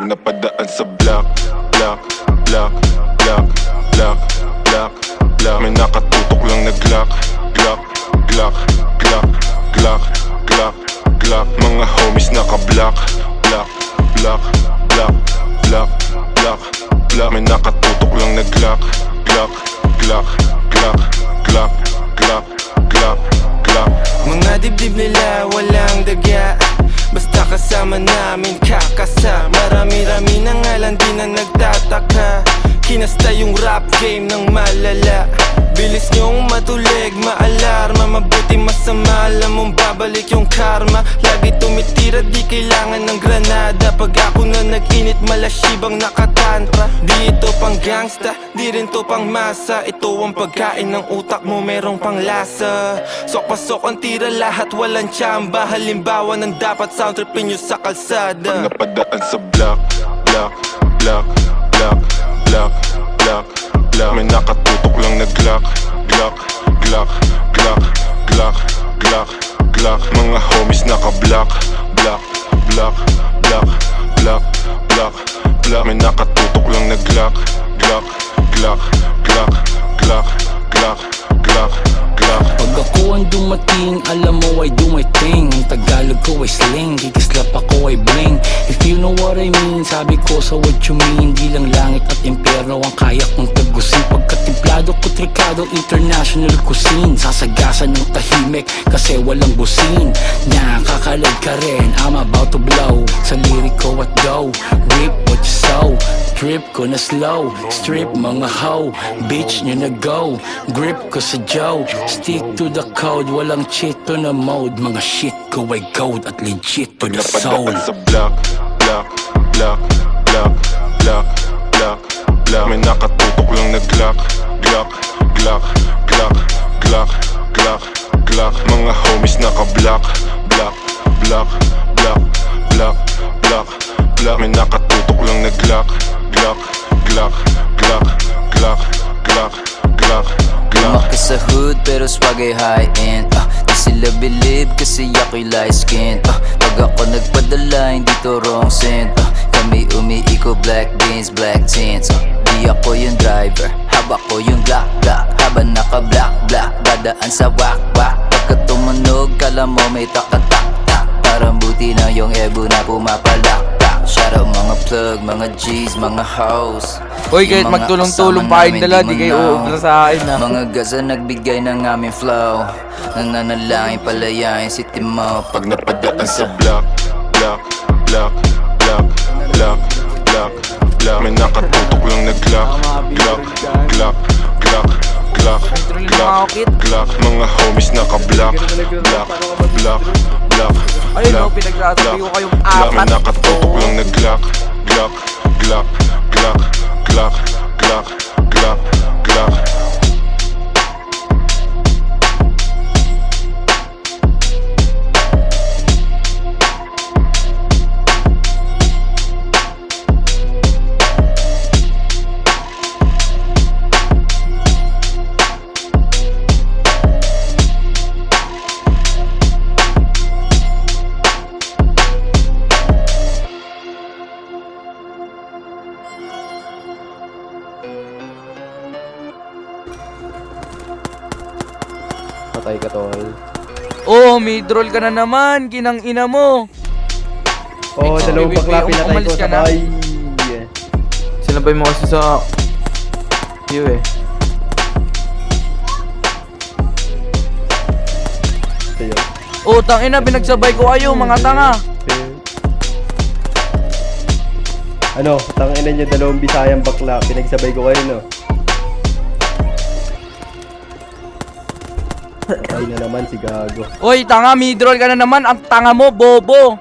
Pag napadaan sa block, block, block, block, block, block, block. May nakatutok lang na Glock, Glock, Glock, Glock, Glock, Glock, Glock. Mga homies naka-block, block, block, block, block, block, block. May nakatutok lang na Glock, Glock, Glock, Glock, Glock, Glock, Glock, Glock. Mga dibdib nila walang dagya, basta kasama namin kakasa. Marami-rami na nga lang di na nagtataka. Kinasta yung rap game ng malala. Bilis nyong matulig, maalarma. Mabuti masama, alam mong babalik yung karma. Lagi tumitira, di kailangan ng granada. Pag ako na nag-init, malasibang nakatantra. Di ito pang gangsta, di rin to pang masa. Ito ang pagkain ng utak mo, merong pang lasa. Sok-pasok ang tira, lahat walang tsamba. Halimbawa ng dapat sound tripin nyo sa kalsada. Pag napadaan sa block, block, block, block, block, block, block. May nakatutok lang na Glock, Glock, Glock, Glock, Glock, Glock, Glock. Mga homies naka-block, block, block, block, block, block, block. May nakatutok lang na Glock, Glock, Glock, Glock, Glock, Glock, Glock, Glock. Pag ako ang dumating, alam mo I do my thing. Ang Tagalog ko ay sling, kikislap ako ay bling. If you know what I mean, sabi ko sa what you mean. Di lang langit at impyerno ang kaya kong tagusin. Pagkatimplado ko trikado, international cuisine. Sasagasan ng tahimik kasi walang busin. Nakakalag ka rin, I'm about to blow. Sa lirik ko at go, rip what you sow. Trip ko na slow, strip mga hoe. Bitch nyo na go, grip ko sa Joe. Stick to the code, walang cheat to na mode. Mga shit ko ay gold at legit to the soul. Napadaan sa block, block, block, block, block, block, block. May nakatutok lang na Glock, Glock, Glock, Glock, Glock, Glock, Glock. Mga homies naka-block, block, block, block, block, block, block. May nakatutok lang na Glock, Glock, Glock, Glock, Glock, Glock, Glock, Glock. Lumaki sa hood pero swag ay high-end. Di sila believe kasi ako'y light-skinned. Pag ako nagpadala hindi to wrong scent. Kami umiiko black beans, black tints. Di ako yung driver, haba ko yung black, black. Habang naka-black, black, dadaan sa wak-wak. Pagka tumunog, kala mo may takatak-tak. Parang buti na yung ebo na pumapalak. Shout out mga plug, mga G's, mga hoes. Hoy, kahit magtulong-tulong pa kayong dala, di kayo uubra sa akin ha. Mga gaza nagbigay ng aming flow. Nananalangin palayain si Timo. Pag napadaan sa block, block, block, block, block, block, block. May nakatutok lang na Glock, Glock, Glock, Glock, Glock, Glock, Glock. Mga homies naka-block, block, block, block. Ayun o, pinagsasabi ko kayong apat. May nakatutok lang na Glock, Glock, Glock, Glock, Glock, Glock, Glock, Glock. Patay ka, tol. Oh, mid-roll ka na naman, kinang ina mo. Oh, dalawang bakla pinatay ko umalis ka na. sabay. Sinabay mo kasi sa view eh. Ayun. Oh, tangina, pinagsabay ko kayo, mga tanga. Ano, tangina niyo dalawang Bisayang bakla, pinagsabay ko kayo, no? Patay na naman si Gago. Oy, tanga, mid-roll ka na naman, ang tanga mo, bobo.